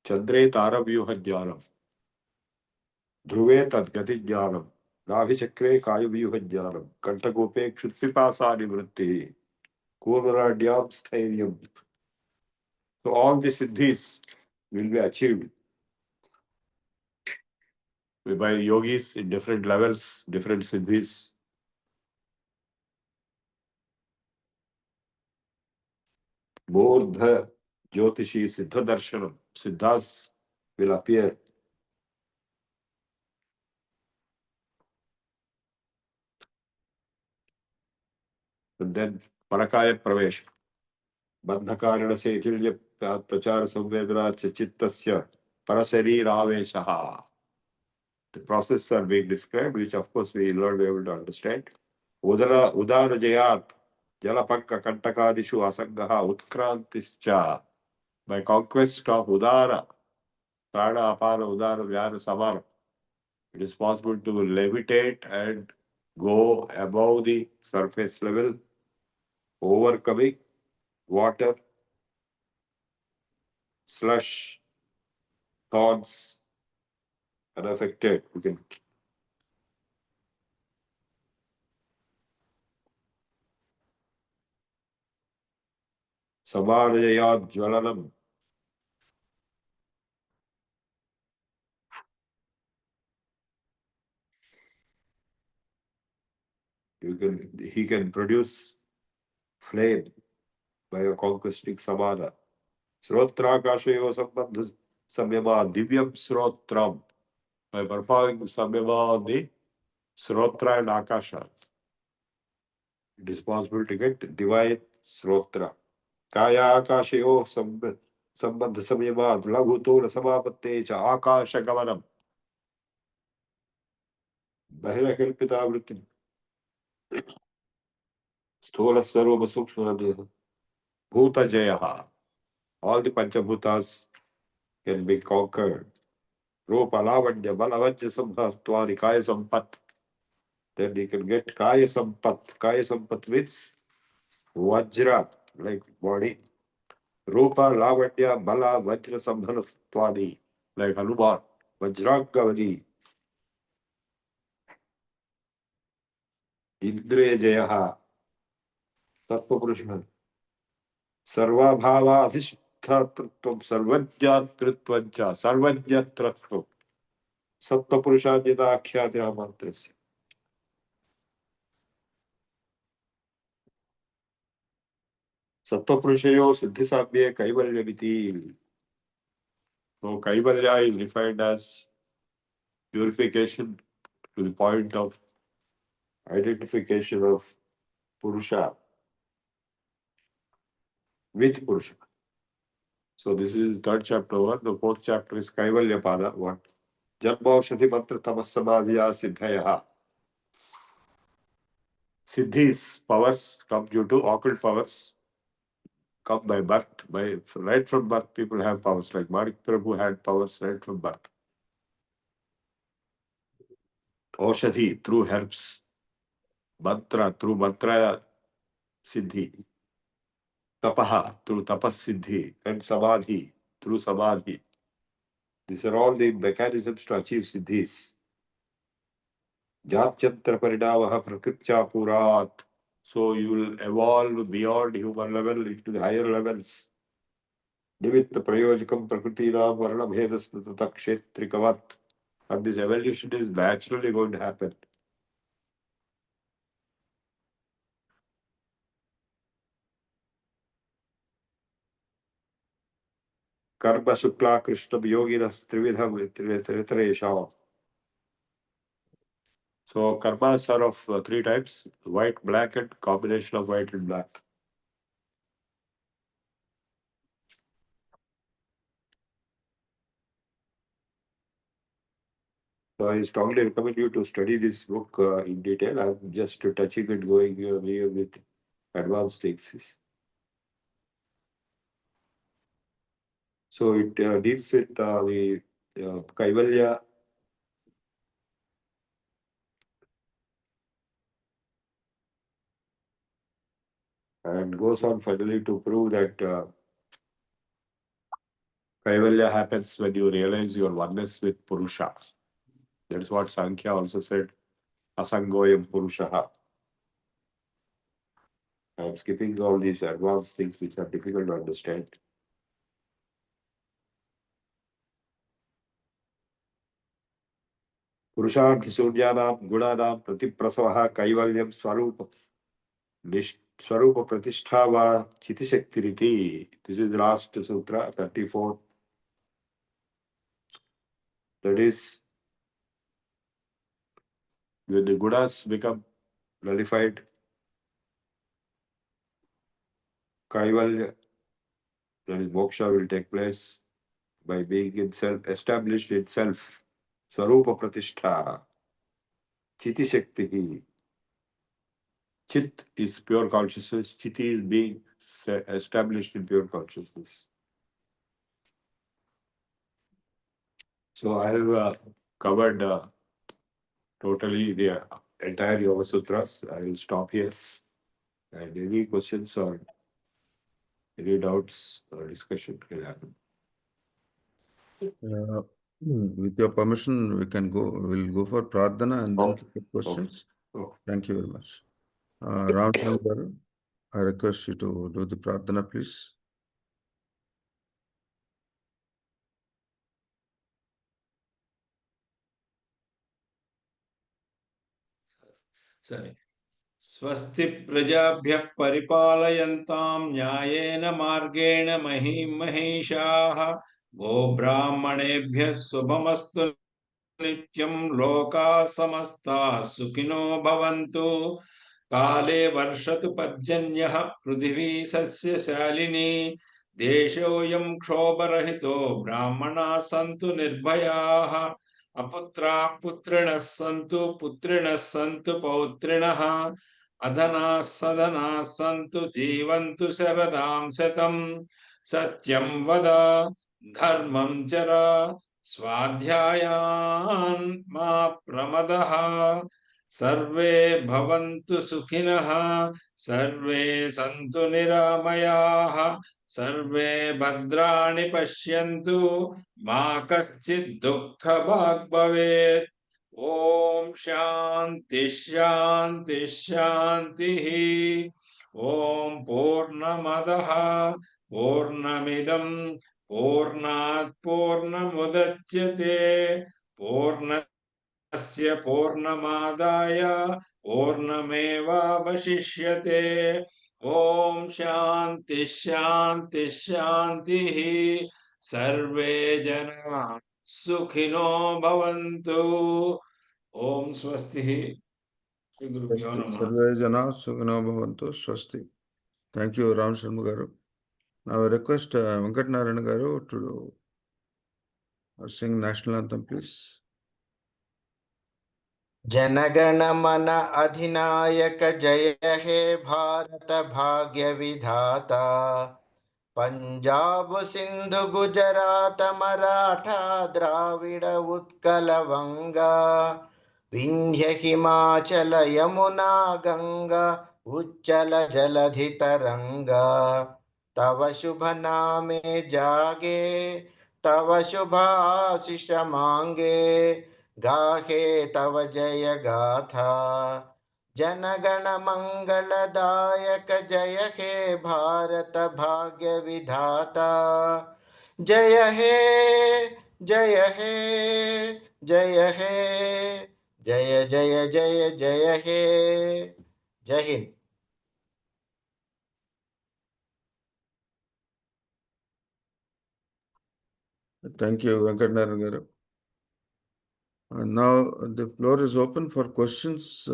Chandre taravyuha jnanam. Dhruve tadgati jnanam. Navichakre kayavyuha jnanam. Kantagope kshutpipasa nivritti. Kurvaradyam stairyam. So all these siddhis will be achieved by yogis in different levels, different siddhis. Bodha Jyotishi Siddha Darshanam. Siddhas will appear. And then Parakaya Pravesh. Bandhakarana Setilya Prachara Samvedana Chittasya Parasharirāveshaha. The processes are being described, which of course we will not be able to understand. Udara Jayat Jalapanka Kantakadishu Asangaha Utkrantischa. By conquest of Udara, Prana Apana Udara Vyana Samana, it is possible to levitate and go above the surface level, overcoming water, slush, thoughts, unaffected. We can Samadhayat Jvalanam. He can produce flame by conquesting Samadha. Srotra Kashayo Sambandha Samyama Divyam Srotram. By performing Samyama on the Srotra and Akasha, it is possible to get divine Srotra. Kaya Akashayo Sambandha Samyama Laghutora Samapatte Cha Akasha Gavanam. Bahirakalpita Vritti. Sthola Swarupa Sukshma Bhuta Jayaha. All the Panchabhutas can be conquered. Rupa Lavanya Balavajja Samhastvani Kaya Sampat. Then he can get Kaya Sampat. Kaya Sampat means Vajra, like body. Rupa Lavanya Bala Vajra Samhanastvani, like Hanuman. Vajrangavadi. Indriya Jayaha. Tattva Purushman. Sarva Bhava Adhishthatritvam Sarvajyatritvancha Sarvajyatratvam. Sattva Purushanyata Akhyatira Mantrasya. Sattva Purushayo Siddhisabhye Kaivalyamiti. So Kaivalya is defined as purification to the point of identification of Purusha with Purusha. So this is third chapter 1. The fourth chapter is Kaivalya Pada 1. Janmaushadhi mantra tamassamadhiya siddhaya. Siddhis, powers, come due to occult powers, come by birth. Right from birth, people have powers. Like Manik Prabhu had powers right from birth. Aushadhi, through herbs. Mantra, through mantra siddhi. Tapaha, through tapas siddhi. And samadhi, through samadhi. These are all the mechanisms to achieve siddhis. Jatyantra parinavaha prakritya purat. So you will evolve beyond human level into the higher levels. Nimitta prayojakam prakritinam varna bhedasmrita kshetrikavat. And this evolution is naturally going to happen. Karma Shukla Krishna Yoginas Trividha. So karmas are of three types: white, black, and combination of white and black. So I strongly recommend you to study this book in detail. I'm just touching it, going here with advanced things. So it deals with the Kaivalya and goes on finally to prove that Kaivalya happens when you realize your oneness with Purusha. That's what Sankhya also said, Asangoyam Purushaha. I'm skipping all these advanced things which are difficult to understand. Purusharth Sunyanam Gunanam Pratiprasavaha Kaivalyam Swarupa Pratishtha Chitisaktiriti. This is the last sutra, 34. That is, when the gunas become nullified, Kaivalya, that is moksha, will take place by being itself established itself. Swarupa Pratishtha Chitisakti. Chit is pure consciousness. Chiti is being established in pure consciousness. So I have covered totally the entire Yoga Sutras. I will stop here. And any questions or any doubts or discussion can happen. With your permission, we'll go for Pradhana and then take questions. Oh. Thank you very much. Ram Shankar, I request you to do the Pradhana, please. Sorry. स्वस्ति प्रजाभ्यः परिपालयन्तां न्यायेन मार्गेण महीं महिषाः गोब्राह्मणेभ्यः शुभमस्तु नित्यं लोकाः समस्ताः सुखिनो भवन्तु काले वर्षतु पर्जन्यः पृथिवी सस्यशालिनी देशोऽयं क्षोभरहितो ब्राह्मणाः सन्तु निर्भयाः अपुत्राः पुत्रिणः सन्तु पौत्रिणः अधनाः सदनाः सन्तु जीवन्तु शरदां शतं सत्यं वद धर्मं चर स्वाध्यायान् मा प्रमदः सर्वे भवन्तु सुखिनः सर्वे सन्तु निरामयाः सर्वे भद्राणि पश्यन्तु मा कश्चित् दुःखभाग् भवेत् ॐ शान्ति शान्ति शान्तिः ॐ पूर्णमदः पूर्णमिदं पूर्णात् पूर्णमुदच्यते पूर्णस्य पूर्णमादाय पूर्णमेवावशिष्यते ॐ शान्ति शान्ति शान्तिः सर्वे जनाः सुखिनो भवन्तु ॐ स्वस्तिः श्री गुरुभ्यो नमः Sarve Jana Sukhino Bhavantu Swasti. Thank you, Ram Sharma Garu. Now I request Venkat Narayan Garu to sing national anthem, please. जनगण मन अधिनायक जय हे भारत भाग्य विधाता पंजाब सिंधु गुजरात मराठा द्राविड उत्कल वंगा विंध्य हिमाचल यमुना गंगा उच्चल जलधि तरंगा तव शुभ नामे जागे तव शुभाशिष मांगे गाहे तव जय गाथा जनगण मंगलदायक जय हे भारत भाग्य विधाता जय हे जय हे जय हे जय जय जय जय हे जय Hind. Thank you, Venkat Narayan garu. And now the floor is open for questions,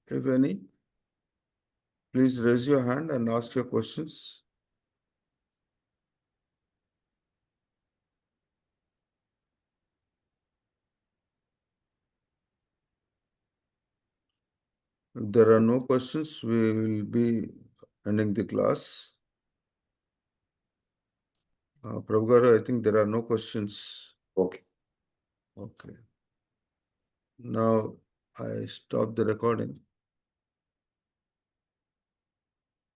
if any. Please raise your hand and ask your questions. If there are no questions, we will be ending the class. Prabhu garu, I think there are no questions. Okay. Okay. Now I stop the recording.